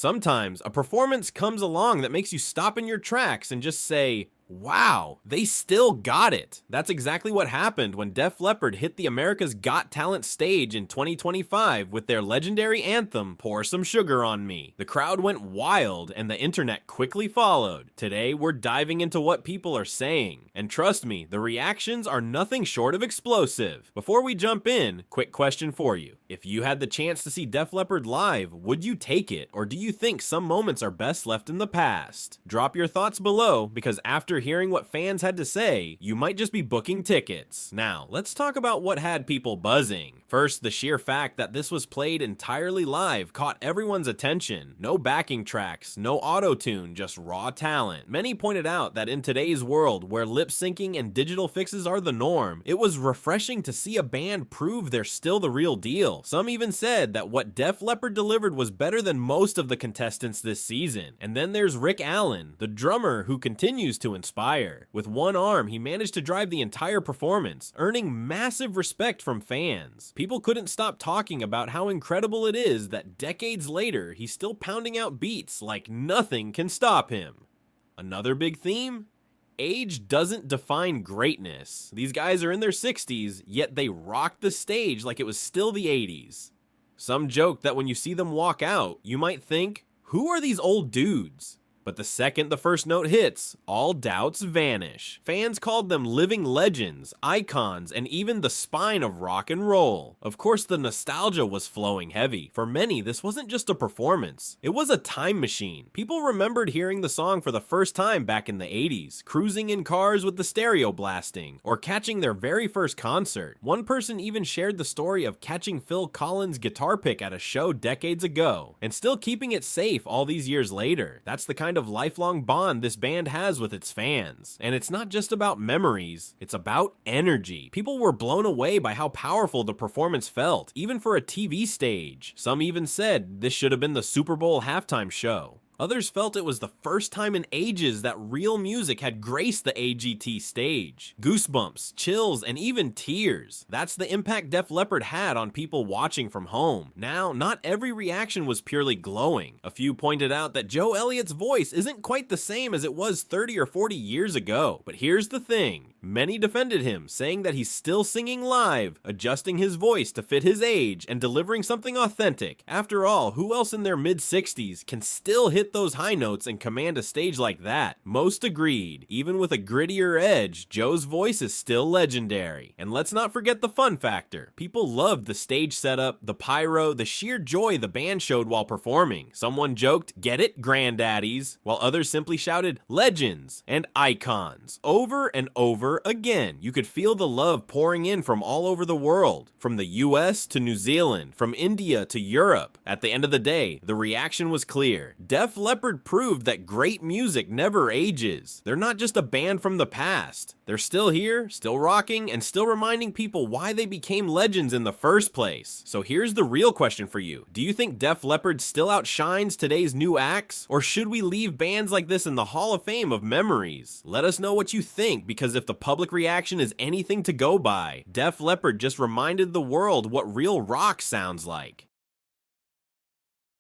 Sometimes a performance comes along that makes you stop in your tracks and just say, wow, they still got it. That's exactly what happened when Def Leppard hit the America's Got Talent stage in 2025 with their legendary anthem, Pour Some Sugar on Me. The crowd went wild and the internet quickly followed. Today, we're diving into what people are saying. And trust me, the reactions are nothing short of explosive. Before we jump in, quick question for you. If you had the chance to see Def Leppard live, would you take it? Or do you think some moments are best left in the past? Drop your thoughts below, because after hearing what fans had to say, you might just be booking tickets. Now, let's talk about what had people buzzing. First, the sheer fact that this was played entirely live caught everyone's attention. No backing tracks, no auto-tune, just raw talent. Many pointed out that in today's world, where lip syncing and digital fixes are the norm, it was refreshing to see a band prove they're still the real deal. Some even said that what Def Leppard delivered was better than most of the contestants this season. And then there's Rick Allen, the drummer who continues to inspire. With one arm, he managed to drive the entire performance, earning massive respect from fans. People couldn't stop talking about how incredible it is that decades later, he's still pounding out beats like nothing can stop him. Another big theme? Age doesn't define greatness. These guys are in their 60s, yet they rocked the stage like it was still the 80s. Some joke that when you see them walk out, you might think, who are these old dudes? But the second the first note hits, all doubts vanish. Fans called them living legends, icons, and even the spine of rock and roll. Of course, the nostalgia was flowing heavy. For many, this wasn't just a performance. It was a time machine. People remembered hearing the song for the first time back in the 80s, cruising in cars with the stereo blasting, or catching their very first concert. One person even shared the story of catching Phil Collins' guitar pick at a show decades ago, and still keeping it safe all these years later. That's the kind of lifelong bond this band has with its fans. And it's not just about memories, it's about energy. People were blown away by how powerful the performance felt, even for a TV stage. Some even said this should have been the Super Bowl halftime show. Others felt it was the first time in ages that real music had graced the AGT stage. Goosebumps, chills, and even tears. That's the impact Def Leppard had on people watching from home. Now, not every reaction was purely glowing. A few pointed out that Joe Elliott's voice isn't quite the same as it was 30 or 40 years ago. But here's the thing. Many defended him, saying that he's still singing live, adjusting his voice to fit his age, and delivering something authentic. After all, who else in their mid-60s can still hit those high notes and command a stage like that? Most agreed. Even with a grittier edge, Joe's voice is still legendary. And let's not forget the fun factor. People loved the stage setup, the pyro, the sheer joy the band showed while performing. Someone joked, "Get it, granddaddies," while others simply shouted, "Legends" and "Icons" over and over again. You could feel the love pouring in from all over the world, from the US to New Zealand, from India to Europe. At the end of the day, the reaction was clear. Def Leppard proved that great music never ages. They're not just a band from the past. They're still here, still rocking, and still reminding people why they became legends in the first place. So here's the real question for you. Do you think Def Leppard still outshines today's new acts? Or should we leave bands like this in the Hall of Fame of memories? Let us know what you think, because if the public reaction is anything to go by, Def Leppard just reminded the world what real rock sounds like.